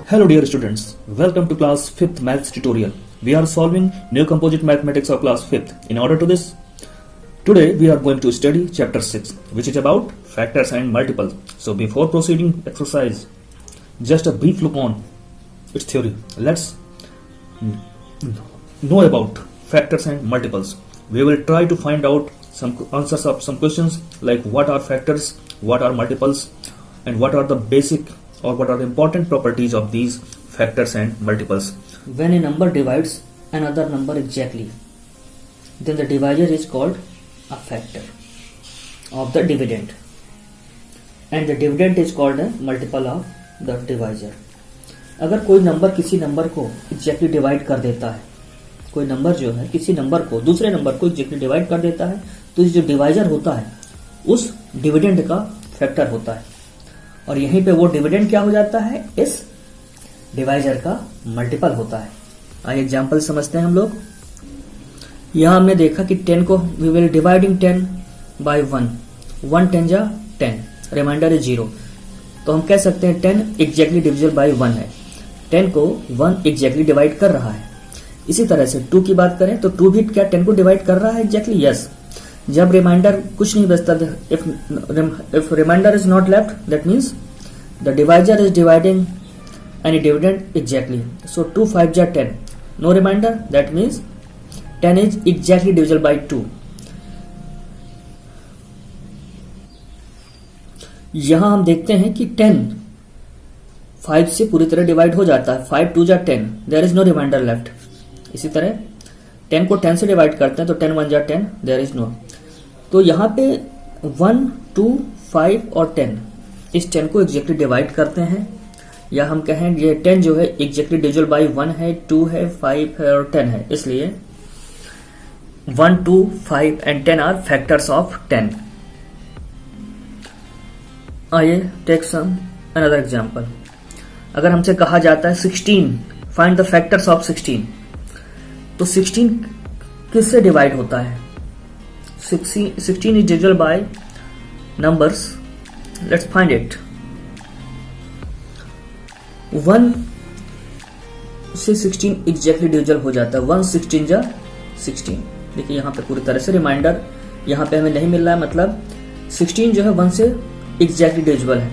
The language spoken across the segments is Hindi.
Hello dear students, welcome to class 5th maths tutorial. We are solving new composite mathematics of class 5th. In order to this, today we are going to study chapter 6, which is about factors and multiples. So before proceeding exercise, just a brief look on its theory. Let's know about factors and multiples. We will try to find out some answers of some questions like what are factors, what are multiples, and what are the basic or what are the important properties of these factors and multiples. When a number divides another number exactly, then the divisor is called a factor of the dividend, and the dividend is called a multiple of the divisor. अगर कोई नंबर किसी नंबर को एग्जैक्टली डिवाइड कर देता है, कोई नंबर जो है किसी नंबर को दूसरे नंबर को एग्जैक्टली डिवाइड कर देता है, तो जो डिवाइजर होता है उस डिविडेंड का फैक्टर होता है, और यहीं पे वो डिविडेंड क्या हो जाता है, इस डिवाइजर का मल्टीपल होता है. आइए एग्जांपल समझते हैं हम लोग. यहां हमने देखा कि 10 को वी विल डिवाइडिंग 10 बाय 1, 1 10 जा 10, रिमाइंडर इज 0. तो हम कह सकते हैं 10 एग्जैक्टली डिविजिबल बाय 1 है. 10 को 1 एग्जैक्टली डिवाइड कर रहा है. इसी तरह से 2 की बात करें तो 2 भी क्या 10 को डिवाइड कर रहा है एग्जैक्टली, यस. जब रिमाइंडर कुछ नहीं बचता, if remainder is not left, that means the divisor is dividing any dividend exactly. So 2 5 जा 10, no remainder, that means 10 is exactly divisible by 2. यहां हम देखते हैं कि 10 5 से पूरी तरह डिवाइड हो जाता है. 5 2 जा 10, there is no reminder left. इसी तरह 10 को 10 से डिवाइड करते हैं तो 10 1 जा 10, देयर इज नो. तो यहां पे 1 2 5 और 10, इस 10 को एग्जैक्टली डिवाइड करते हैं, या हम कहें ये 10 जो है एग्जैक्टली डिविजिबल बाय 1 है, 2 है, 5 है और 10 है. इसलिए 1 2 5 एंड 10 आर फैक्टर्स ऑफ 10. आइए टेक सम अनदर एग्जांपल. अगर हमसे कहा जाता है 16 फाइंड द फैक्टर्स ऑफ 16, तो 16 किससे डिवाइड होता है? 16 is divisible by numbers. Let's find it. 1 से 16 एग्जैक्टली डिविजिबल हो जाता है. 1 16 जा 16. देखिए यहां पे पूरी तरह से रिमाइंडर यहां पे हमें नहीं मिल रहा है, मतलब 16 जो है 1 से एग्जैक्टली डिविजिबल है.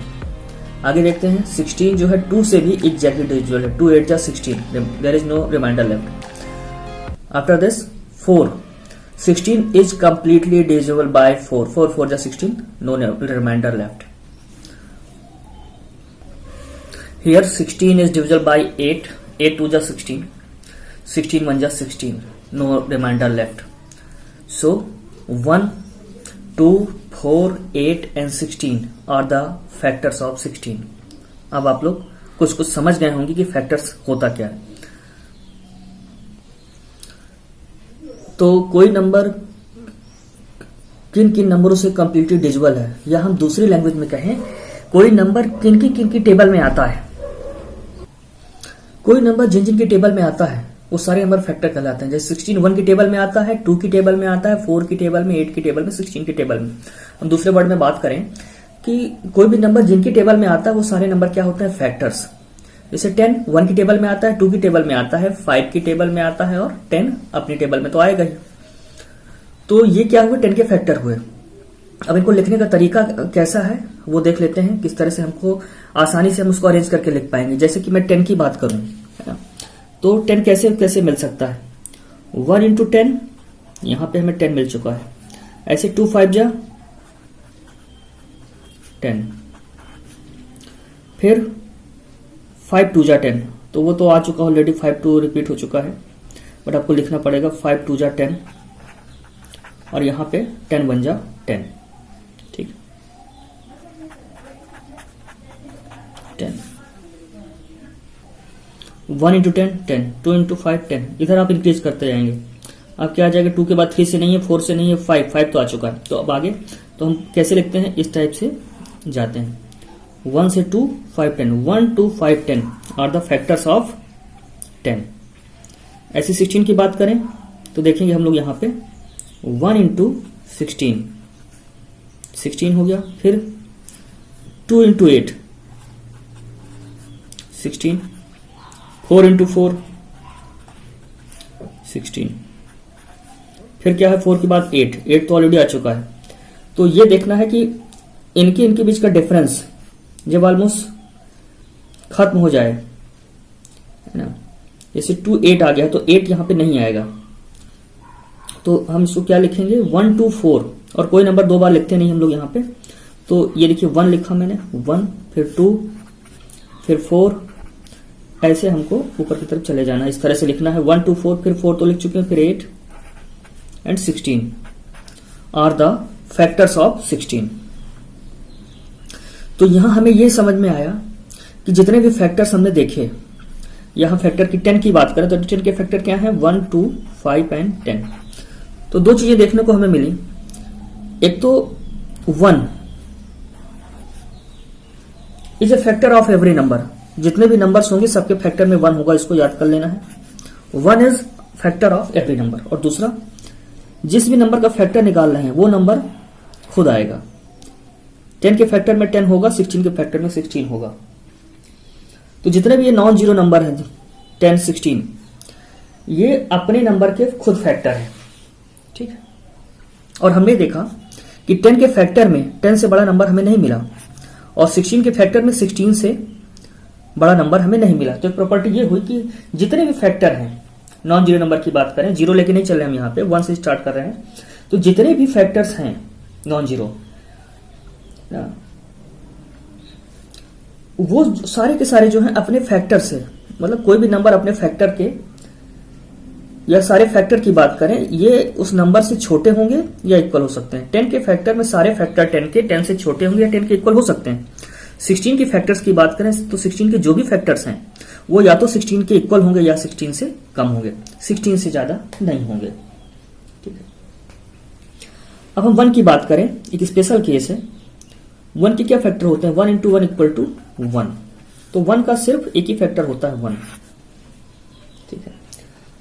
आगे देखते हैं 16 जो है 2 से भी एग्जैक्टली डिविजिबल है. 2 8 जा 16, there is no reminder left. After this 4, 16 is completely divisible by 4, 4 4 जा 16, no remainder left. Here 16 is divisible by 8, 8 2 जा 16, 16 1 जा 16, no remainder left. So 1 2 4 8 and 16 are the factors of 16. अब आप लोग कुछ समझ गए होंगे कि फैक्टर्स होता क्या है. तो कोई नंबर किन किन नंबरों से कंप्लीटली डिविजिबल है, या हम दूसरी लैंग्वेज में कहें कोई नंबर किन की टेबल में आता है. कोई नंबर जिन की टेबल में आता है वो सारे नंबर फैक्टर कहलाते हैं. जैसे 16 1 की टेबल में आता है, 2 की टेबल में आता है, 4 की टेबल में, 8 की टेबल में, 16 की टेबल में. हम दूसरे वर्ड में बात करें कि कोई भी नंबर जिनकी टेबल में आता है वो सारे नंबर क्या होते हैं, फैक्टर्स. जैसे 10 1 की टेबल में आता है, 2 की टेबल में आता है, 5 की टेबल में आता है, और 10 अपनी टेबल में तो आएगा ही. तो ये क्या हुए, 10 के फैक्टर हुए. अब इनको लिखने का तरीका कैसा है वो देख लेते हैं, किस तरह से हमको आसानी से हम उसको अरेंज करके लिख पाएंगे. जैसे कि मैं 10 की बात करूं, है ना, तो 10 कैसे मिल सकता है. 1 इंटू 10, यहां पे हमें 10 मिल चुका है. ऐसे 2 5 जा 10, फिर 5 2 जा 10, तो वो तो आ चुका ऑलरेडी, 5 2 रिपीट हो चुका है, बट आपको लिखना पड़ेगा 5 2 जा 10, और यहां पे 10 1 जा 10. ठीक, 10 1 इंटू 10 10, 2 इंटू 5 10. इधर आप इंक्रीज करते जाएंगे. अब क्या आ जाएगा, 2 के बाद 3 से नहीं है, 4 से नहीं है, 5 तो आ चुका है. तो अब आगे तो हम कैसे लिखते हैं, इस टाइप से जाते हैं. 1 से 2 5 10, 1 2 5 10 आर द फैक्टर्स ऑफ 10. ऐसे 16 की बात करें तो देखेंगे हम लोग यहां पे 1 इंटू 16 हो गया. फिर 2 इंटू 8 16, 4 इंटू 4 16। फिर क्या है 4 के बाद 8 तो ऑलरेडी आ चुका है। तो ये देखना है कि इनके बीच का डिफरेंस जब ऑलमोस्ट खत्म हो जाए, है ना, जैसे 2 8 आ गया तो 8 यहां पे नहीं आएगा, तो हम इसको क्या लिखेंगे 1 2 4, और कोई नंबर 2 बार लिखते नहीं हम लोग यहां पे। तो ये देखिए 1 लिखा मैंने, 1 फिर 2 फिर 4, ऐसे हमको ऊपर की तरफ चले जाना है, इस तरह से लिखना है 1 2 4, फिर 4 तो लिख चुके हैं, फिर 8 and 16 are the factors of 16। तो यहां हमें यह समझ में आया कि जितने भी फैक्टर्स हमने देखे, यहां फैक्टर की 10 की बात करें तो 10 के फैक्टर क्या है 1 2 5 एंड 10। तो दो चीजें देखने को हमें मिली, एक तो 1 is a factor of every number, जितने भी नंबर्स होंगे सबके फैक्टर में 1 होगा, इसको याद कर लेना है। 1 is factor of every number. और दूसरा, जिस भी नंबर का फैक्टर निकाल रहे हैं वो नंबर खुद आएगा। 10 के फैक्टर में 10 होगा, 16 के फैक्टर में 16 होगा। तो जितने भी ये नॉन जीरो नंबर हैं 10 16, ये अपने नंबर के खुद फैक्टर है, ठीक है। और हमने देखा कि 10 के फैक्टर में 10 से बड़ा नंबर हमें नहीं मिला, और 16 के फैक्टर में 16 से बड़ा नंबर हमें नहीं मिला। तो प्रॉपर्टी ये हुई कि जितने भी फैक्टर हैं, नॉन जीरो नंबर की बात करें, जीरो लेके नहीं चल रहे हम यहाँ पे, 1 से स्टार्ट कर रहे हैं, तो जितने भी फैक्टर्स हैं नॉन जीरो, वो सारे के सारे जो हैं अपने फैक्टर से, मतलब कोई भी नंबर अपने फैक्टर के या सारे फैक्टर की बात करें, ये उस नंबर से छोटे होंगे या इक्वल हो सकते हैं। 10 के फैक्टर में सारे फैक्टर 10 से छोटे होंगे या 10 के इक्वल हो सकते हैं। 16 के फैक्टर्स की बात करें तो 16 के जो भी फैक्टर्स हैं वो या तो 16 के इक्वल होंगे या 16 से कम होंगे, 16 से ज्यादा नहीं होंगे, ठीक है। अब हम 1 की बात करें, एक स्पेशल केस है। 1 के क्या फैक्टर होते हैं, 1 इंटू 1 इक्वल टू 1। तो 1 का सिर्फ एक ही फैक्टर होता है 1, ठीक है।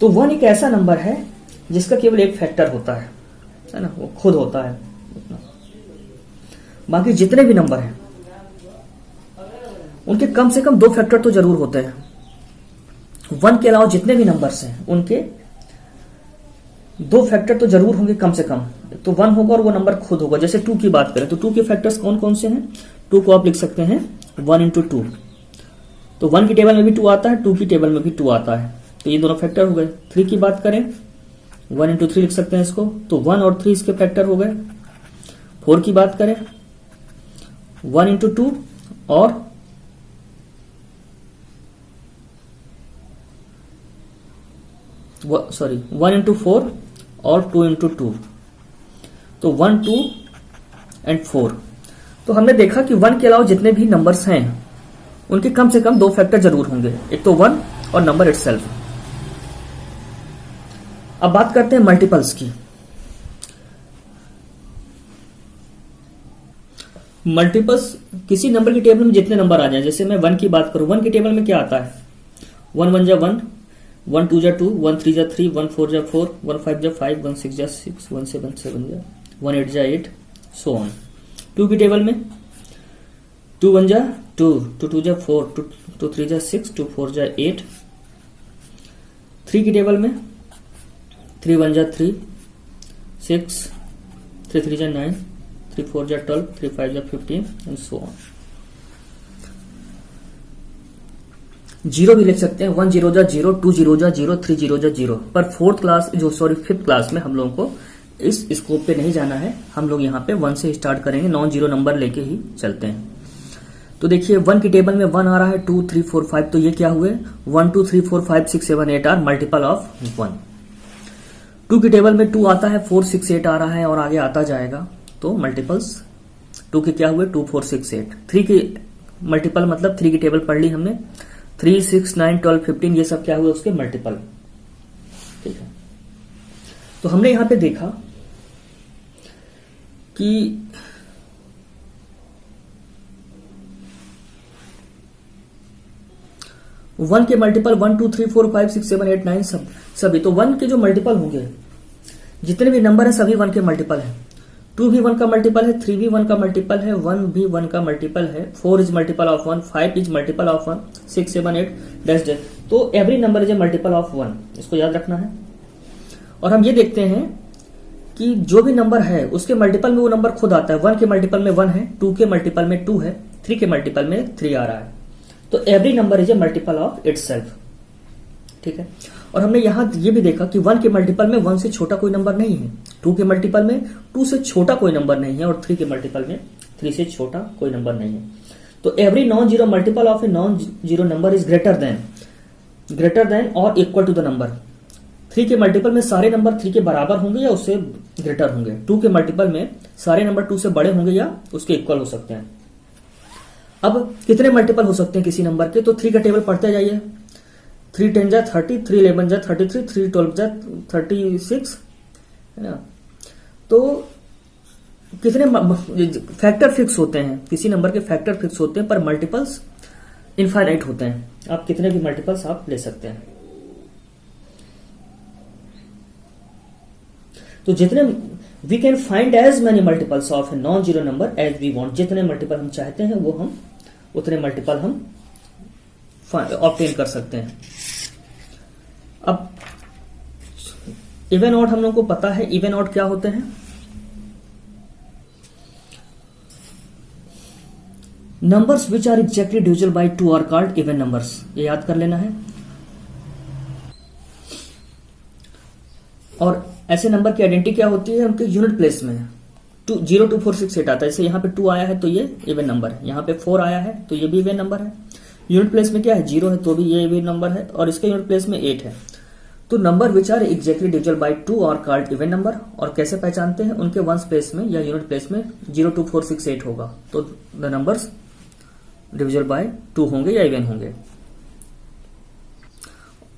तो 1 एक ऐसा नंबर है जिसका केवल एक फैक्टर होता है ना, वो खुद होता है। बाकी जितने भी नंबर हैं उनके कम से कम 2 फैक्टर तो जरूर होते हैं। 1 के अलावा जितने भी नंबर्स हैं उनके 2 फैक्टर तो जरूर होंगे कम से कम। तो 1 होगा और वो नंबर खुद होगा। जैसे 2 की बात करें तो 2 के फैक्टर्स कौन कौन से हैं, 2 को आप लिख सकते हैं 1 इंटू 2। तो 1 की टेबल में भी 2 आता है, 2 की टेबल में भी 2 आता है, तो ये दोनों फैक्टर हो गए। 3 की बात करें 1 इंटू 3 लिख सकते हैं इसको, तो 1 और 3 इसके फैक्टर हो गए। 4 की बात करें 1 इंटू 2 और 1 इंटू 4 और 2 इंटू 2, तो 1 2 एंड 4। तो हमने देखा कि 1 के अलावा जितने भी नंबर्स हैं उनके कम से कम 2 फैक्टर जरूर होंगे, एक तो 1 और नंबर इटसेल्फ। अब बात करते हैं मल्टीपल्स की। मल्टीपल्स किसी नंबर की टेबल में जितने नंबर आ जाए, जैसे मैं 1 की बात करूं, 1 की टेबल में क्या आता है, 1 1 जा 1, 1 2 जा 2, 1 3 जा 3, 1 4 जा 4, 1 5 जा 5, 1 6 जा 6, 1 7 7 जा 1 8 जा 8, सो ऑन। 2 की टेबल में 2 1 जा 2, 2 2 जा 4, 2 3 जा 6, 2 4 जा 8। 3 की टेबल में 3 1 जा 3, 6, 3 3 जा 9, 3 4 जा 12, 3 5 जा 15 एंड सो ऑन। 0 भी लिख सकते हैं, 1 0 जा 0, 2 0 जा 0, 3 0 जा 0। पर फिफ्थ क्लास में हम लोगों को इस स्कोप पे नहीं जाना है, हम लोग यहाँ पे 1 से स्टार्ट करेंगे, नॉन जीरो नंबर लेके ही चलते हैं। तो देखिए 1 की टेबल में 1 आ रहा है, 2 3 4 5, तो ये क्या हुए 1 2 3 4 5 6 7 8 आर मल्टीपल ऑफ 1। 2 की टेबल में 2 आता है, 4 6 8 आ रहा है और आगे आता जाएगा, तो मल्टीपल्स 2 के क्या हुए 2 4 6 8। 3 की मल्टीपल मतलब 3 की टेबल पढ़ ली हमने, 3 6 9 12 15, ये सब क्या हुए उसके मल्टीपल, ठीक है। तो हमने यहां पे देखा कि वन के मल्टीपल 1 2 3 4 5 6 7 8 9 सभी, तो 1 के जो मल्टीपल होंगे, जितने भी नंबर है सभी 1 के मल्टीपल है। 2 भी 1 का मल्टीपल है, 3 भी 1 का मल्टीपल है, 1 भी 1 का मल्टीपल है, 4 is multiple of 1, 5 is multiple of 1, 6 7 8 dash dash. तो every number is a multiple of 1, इसको याद रखना है। और हम ये देखते हैं कि जो भी नंबर है उसके मल्टीपल में वो नंबर खुद आता है। 1 के मल्टीपल में 1 है, 2 के मल्टीपल में 2 है, 3 के मल्टीपल में 3 आ रहा है। तो every number is a multiple of itself, ठीक है। और हमने यहां ये भी देखा कि 1 के मल्टीपल में 1 से छोटा कोई नंबर नहीं है, 2 के मल्टीपल में 2 से छोटा कोई नंबर नहीं है, और 3 के मल्टीपल में 3 से छोटा कोई नंबर नहीं है। तो every non zero multiple of a non zero number is greater than और इक्वल टू द नंबर। 3 के मल्टीपल में सारे नंबर 3 के बराबर होंगे या उससे ग्रेटर होंगे। 2 के मल्टीपल में सारे नंबर 2 से बड़े होंगे या उसके इक्वल हो सकते हैं। अब कितने मल्टीपल हो सकते हैं किसी नंबर के, तो 3 का टेबल पढ़ते जाइए। 3 10 जा 30, 3 11 जा 33, 3 12 जा 36, है ना। तो कितने फैक्टर फिक्स होते हैं, किसी नंबर के फैक्टर फिक्स होते हैं, पर मल्टीपल्स इनफाइनाइट होते हैं। आप कितने भी मल्टीपल्स आप ले सकते हैं। तो जितने we can find as many multiples of a non zero number as we want, जितने मल्टीपल हम चाहते हैं वो हम उतने मल्टीपल हम ऑब्टेन कर सकते हैं। अब इवन ऑड हम लोग को पता है, इवन ऑड क्या होते हैं। Numbers which are exactly divisible by 2 are called even numbers, ये याद कर लेना है। और ऐसे नंबर की आइडेंटिटी क्या होती है, उनके यूनिट प्लेस में 0 2 4 6 8 आता है। जैसे यहाँ पे 2 आया है तो ये इवन नंबर है, यहाँ पे 4 आया है तो ये भी इवन नंबर है। यूनिट प्लेस में क्या है, 0 है तो भी ये इवन नंबर है, और इसके यूनिट प्लेस में 8 है। तो number which are exactly divisible by 2 are called even number. और कैसे पहचानते हैं, उनके वंस प्लेस में या यूनिट प्लेस में 0 2 4 6 8 होगा तो द नंबर्स डिविजिबल बाय 2 होंगे या इवन होंगे।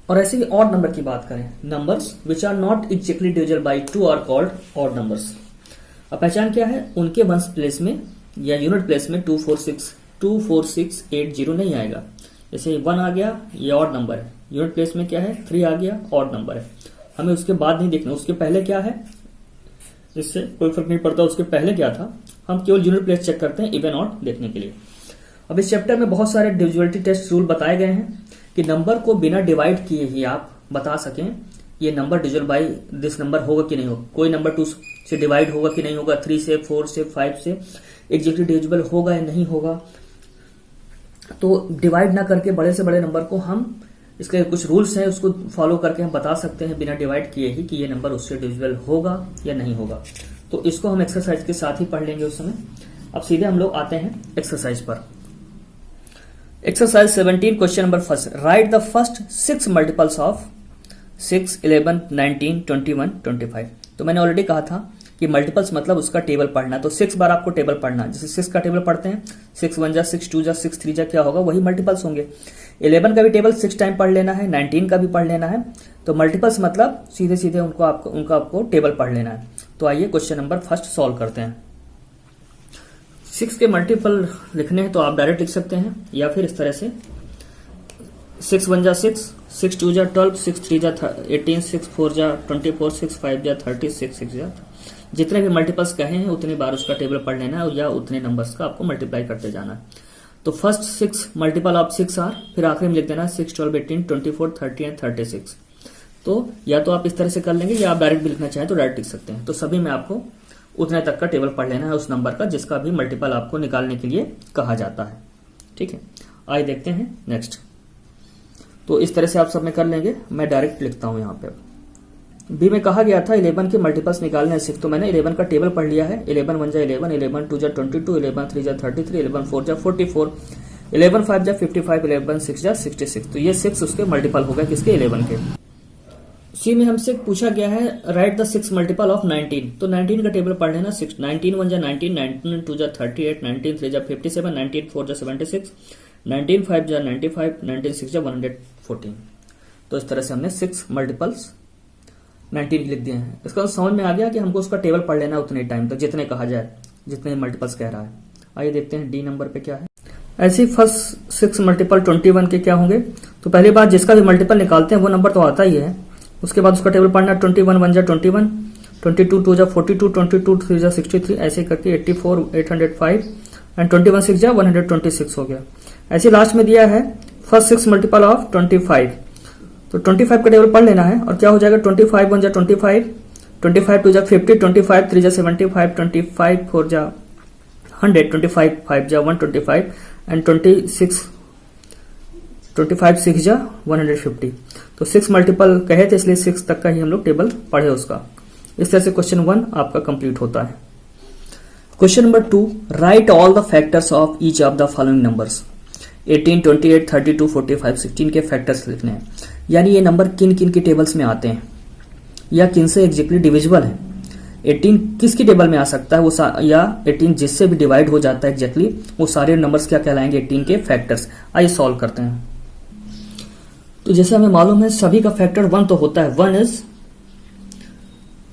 और ऐसे ही ऑड नंबर की बात करें, numbers which are not exactly divisible by 2 are called odd numbers. अब पहचान क्या है, उनके वंस प्लेस में या यूनिट प्लेस में 2 4 6 8 0 नहीं आएगा। जैसे 1 आ गया, ये ऑड नंबर है, यूनिट प्लेस में क्या है 3 आ गया, ऑड नंबर है। हमें उसके बाद नहीं देखना, उसके पहले क्या है, इससे कोई फर्क नहीं पड़ता उसके पहले क्या था, हम केवल यूनिट प्लेस चेक करते हैं इवन ऑड देखने के लिए। अब इस चैप्टर में बहुत सारे डिविजिबिलिटी टेस्ट रूल बताए गए हैं कि नंबर को बिना डिवाइड किए ही आप बता सकें ये number divisible by this number होगा कि नहीं होगा। कोई नंबर 2 से डिवाइड होगा कि नहीं होगा, 3 से 4 से 5 से एग्जैक्टली डिविजिबल होगा या नहीं होगा। तो डिवाइड ना करके बड़े से बड़े नंबर को हम, इसके कुछ रूल्स हैं उसको फॉलो करके हम बता सकते हैं बिना डिवाइड किए ही कि ये नंबर उससे डिविजिबल होगा या नहीं होगा। तो इसको हम एक्सरसाइज के साथ ही पढ़ लेंगे उस समय। अब सीधे हम लोग आते हैं एक्सरसाइज पर। Exercise 17 question number first, right the first 6 multiples of 6 11 19 21 25। तो मैंने ऑलरेडी कहा था कि मल्टीपल्स मतलब उसका टेबल पढ़ना, तो 6 बार आपको टेबल पढ़ना। जैसे 6 का टेबल पढ़ते हैं, 6 1 जा 6 2 जा 6 3 जा क्या होगा, वही मल्टीपल्स होंगे। 11 का भी टेबल 6 टाइम पढ़ लेना है, 19 का भी पढ़ लेना है। तो मल्टीपल्स मतलब सीधे सीधे उनका आपको टेबल पढ़ लेना है। तो आइए क्वेश्चन नंबर फर्स्ट सॉल्व करते हैं। 6 के मल्टीपल लिखने हैं तो आप डायरेक्ट लिख सकते हैं, या फिर इस तरह से 6 1 जा 6, 6 2 जा 12, 6 3 जा 18, 6 4 जा 24, 6 5 जा 30, 6 6 जा, जितने भी मल्टीपल्स कहे हैं उतने बार उसका टेबल पढ़ लेना है, या उतने नंबर्स का आपको मल्टीप्लाई करते जाना है। तो फर्स्ट 6 मल्टीपल ऑफ 6 आर, फिर आखिरी में लिख देना 6 12 18 24 30 एंड 36। तो या तो आप इस तरह से कर लेंगे, या आप डायरेक्ट भी लिखना चाहें तो डायरेक्ट लिख सकते हैं। तो सभी में आपको उतने तक का टेबल पढ़ लेना है उस नंबर का जिसका भी मल्टीपल आपको निकालने के लिए कहा जाता है। ठीक है, आइए देखते हैं नेक्स्ट। तो इस तरह से आप सब में कर लेंगे, मैं डायरेक्ट लिखता हूं यहाँ पे। बी में कहा गया था 11 के मल्टीपल्स निकालने से, तो मैंने 11 का टेबल पढ़ लिया है। 11 1 जा 11, 11 2 जा 22, 11 3 जा 33, 11 4 जा 44, 11 5 जा 55, 11 6 जा 66। तो ये 6 उसके मल्टीपल हो गए किसके, 11 के। सी में हमसे पूछा गया है राइट द 6 मल्टीपल ऑफ 19। तो 19 का टेबल पढ़ लेना। 19 1 जा 19, 19 2 जा 38, 19 3 जा 57, 19 4 जा 76, 19 5 जा 95, 19 6 जा 114। तो इस तरह से हमने 6 मल्टीपल्स 19 लिख दिए हैं। इसका समझ में आ गया कि हमको उसका टेबल पढ़ लेना उतने टाइम तक जितने कहा जाए, जितने मल्टीपल्स कह रहा है। आइए देखते हैं डी नंबर पे क्या है। ऐसे फर्स्ट 6 मल्टीपल 21 के क्या होंगे। तो पहली बात जिसका भी मल्टीपल निकालते हैं वो नंबर तो आता ही है, उसके बाद उसका टेबल पढ़ना। 21 1 जा 21, 22 2 जा 42, 22 3 जा 63, ऐसे करके 84 805 एंड 21 6 जा 126 हो गया। ऐसे लास्ट में दिया है फर्स्ट 6 मल्टीपल ऑफ 25, तो 25 का टेबल पढ़ लेना है और क्या हो जाएगा 25 1 जा 25, 25 2 जा 50, 25 3 जा 75, 25 4 जा 100, 25 5 जा 125 एंड 25 6 जा 150। तो 6 मल्टीपल कहे थे इसलिए 6 तक का ही हम लोग टेबल पढ़े उसका। इस तरह से क्वेश्चन 1 आपका कंप्लीट होता है। Question number 2, right all the factors of each of the following numbers. 18, 28, 32, 45, 16 के फैक्टर्स लिखने हैं, यानी ये नंबर किन किन की टेबल्स में आते हैं या किन से एग्जैक्टली डिविजिबल है। 18 किसकी टेबल में आ सकता है वो या 18 जिससे भी डिवाइड हो जाता है एग्जैक्टली वो सारे नंबर्स क्या कहलाएंगे 18 के फैक्टर्स। आइए सॉल्व करते हैं। तो जैसे हमें मालूम है सभी का फैक्टर 1 तो होता है, 1 is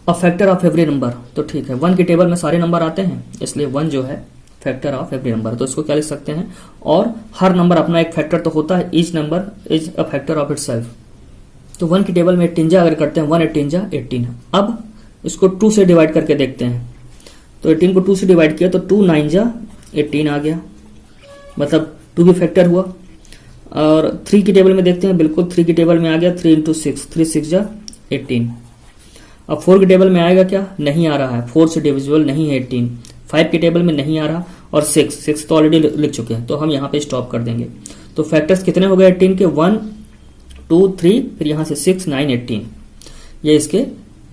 a factor of every number. तो ठीक है 1 की टेबल में सारे नंबर आते हैं इसलिए 1 जो है फैक्टर ऑफ एवरी नंबर। तो इसको क्या लिख सकते हैं, और हर नंबर अपना एक फैक्टर तो होता है, each number is a factor of itself. तो 1 की टेबल में 18 जा अगर करते हैं 1 18 जा 18। अब इसको 2 से डिवाइड करके देखते हैं, तो 18 को 2 से डिवाइड किया तो 2 9 जा 18 आ गया, मतलब 2 भी फैक्टर हुआ। और 3 की टेबल में देखते हैं, बिल्कुल 3 की टेबल में आ गया 3 इंटू 6, 3 6 जा 18। अब 4 की टेबल में आएगा क्या, नहीं आ रहा है, 4 से डिविजिबल नहीं है 18। 5 की टेबल में नहीं आ रहा, और 6 तो ऑलरेडी लिख चुके हैं तो हम यहाँ पे स्टॉप कर देंगे। तो फैक्टर्स कितने हो गए 18 के, 1 2 3, फिर यहाँ से 6 9 18, ये इसके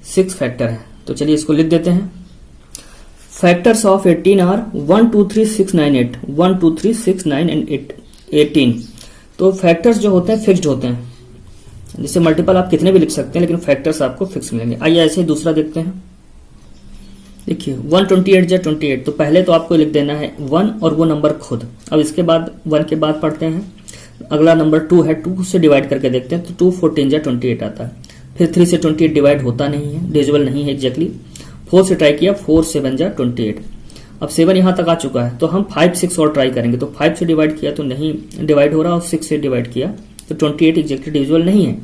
6 फैक्टर है। तो चलिए इसको लिख देते हैं। Factors of 18 are 1 2 3 6 9 8, 1 2 3 6 9 and 18। तो फैक्टर्स जो होते हैं फिक्स्ड होते हैं, जिससे मल्टीपल आप कितने भी लिख सकते हैं लेकिन फैक्टर्स आपको फिक्स मिलेंगे। आइए ऐसे ही दूसरा देखते हैं। देखिए 128 जा 28, तो पहले तो आपको लिख देना है 1 और वो नंबर खुद। अब इसके बाद 1 के बाद पढ़ते हैं, अगला नंबर 2 है, 2 से डिवाइड करके देखते हैं तो 2 14 जा 28 आता है। फिर 3 से 28 डिवाइड होता नहीं है, डिविजिबल नहीं है एग्जैक्टली। 4 से ट्राई किया, 4 7 जा 28। अब 7 यहां तक आ चुका है तो हम 5 6 और ट्राई करेंगे, तो 5 से डिवाइड किया तो नहीं डिवाइड हो रहा, और 6 से डिवाइड किया तो 28 एग्जैक्टली डिविजिबल नहीं है।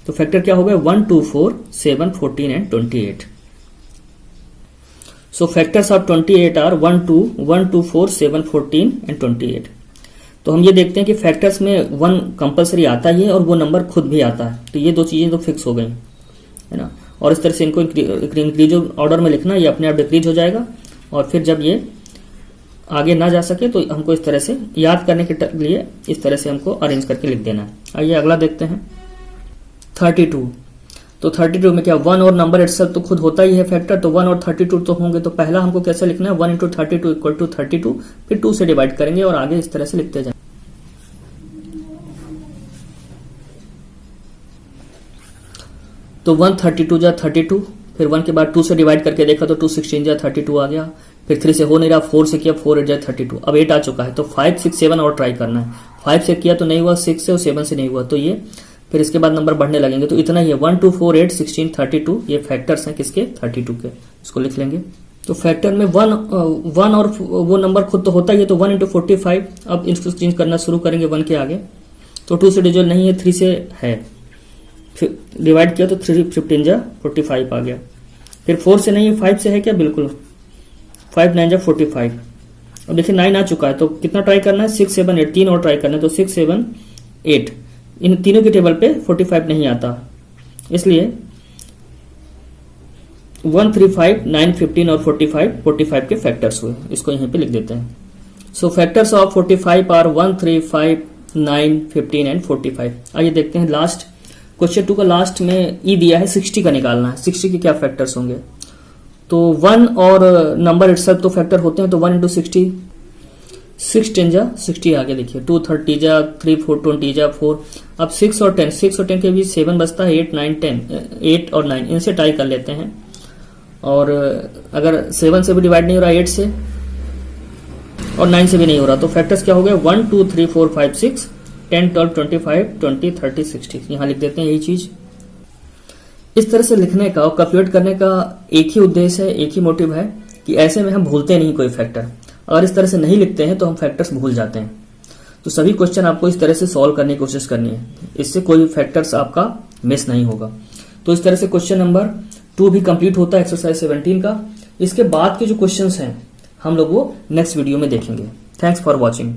तो फैक्टर क्या हो गया 1 2 4 7 14 and 28। So factors of 28 are 1 2 4 7 14 and 28। तो हम ये देखते हैं कि फैक्टर्स में 1 कंपलसरी आता ही है और वो नंबर खुद भी आता है, तो ये दो चीजें तो फिक्स हो गई है ना। और इस तरह से इनको इंक्रीज ऑर्डर में लिखना, ये अपने आप डिक्रीज हो जाएगा, और फिर जब ये आगे ना जा सके तो हमको इस तरह से याद करने के लिए इस तरह से हमको अरेंज करके लिख देना है। आइए अगला देखते हैं 32। तो 32 में क्या 1 और नंबर इटसेल्फ तो खुद होता ही है फैक्टर, तो 1 और 32 तो होंगे। तो पहला हमको कैसे लिखना है 1 इंटू 32 इक्वल टू 32, फिर 2 से डिवाइड करेंगे और आगे इस तरह से लिखते जाएंगे। तो 1 32 जा 32, फिर 1 के बाद 2 से डिवाइड करके देखा तो 2 16 जा 32 आ गया, फिर 3 से हो नहीं रहा, 4 से किया 4 8 जा 32। अब 8 आ चुका है तो 5 6 7 और ट्राई करना है। 5 से किया तो नहीं हुआ, 6 से और 7 से नहीं हुआ, तो ये फिर इसके बाद नंबर बढ़ने लगेंगे। तो इतना ही है 1 2 4 8 16 32, ये फैक्टर्स हैं किसके 32 के। इसको लिख लेंगे। तो फैक्टर में 1 और वो नंबर खुद तो होता ही है, तो 1 इंटू 45। अब इसको चेंज करना शुरू करेंगे 1 के आगे, तो 2 से डिविजिबल नहीं है, 3 से है, फिर डिवाइड किया तो 3 15 जा 45 आ गया। फिर 4 से नहीं है, 5 से है क्या, बिल्कुल 5 9 जा 45। अब देखिए 9 आ चुका है तो कितना ट्राई करना है 6 7 8, 3 और ट्राई करना है, तो 6 7 8। इन तीनों की टेबल पे 45 नहीं आता, इसलिए 1 3 5 9 15 और 45 के फैक्टर्स हुए। इसको यहीं पे लिख देते हैं। So factors of 45 are 1 3 5 9 15 and 45। आइए देखते हैं लास्ट क्वेश्चन 2 का लास्ट में ई दिया है 60 का निकालना है। 60 के क्या फैक्टर्स होंगे, तो 1 और नंबर इटसेल्फ तो फैक्टर होते हैं, तो 1 इंटू 60 6 10 जा 60 आगे देखिए 2 30 जा 3 4 20 जा 4। अब 6 और 10 के बीच 7 बचता है, 8 9 10, 8 और 9 इनसे ट्राई कर लेते हैं। और अगर 7 से भी डिवाइड नहीं हो रहा, 8 से और 9 से भी नहीं हो रहा, तो फैक्टर्स क्या हो गए 1 2 3 4 5 6 10 12 25 20 30 60। यहां लिख देते हैं यही चीज। इस तरह से लिखने का और कैलकुलेट करने का एक ही उद्देश्य है, एक ही मोटिव है कि ऐसे में हम भूलते नहीं कोई फैक्टर। अगर इस तरह से नहीं लिखते हैं तो हम फैक्टर्स भूल जाते हैं। तो सभी क्वेश्चन आपको इस तरह से सॉल्व करने की कोशिश करनी है, इससे कोई फैक्टर्स आपका मिस नहीं होगा। तो इस तरह से क्वेश्चन नंबर 2 भी कंप्लीट होता है एक्सरसाइज 17 का। इसके बाद के जो क्वेश्चंस हैं हम लोग वो नेक्स्ट वीडियो में देखेंगे। Thanks for watching.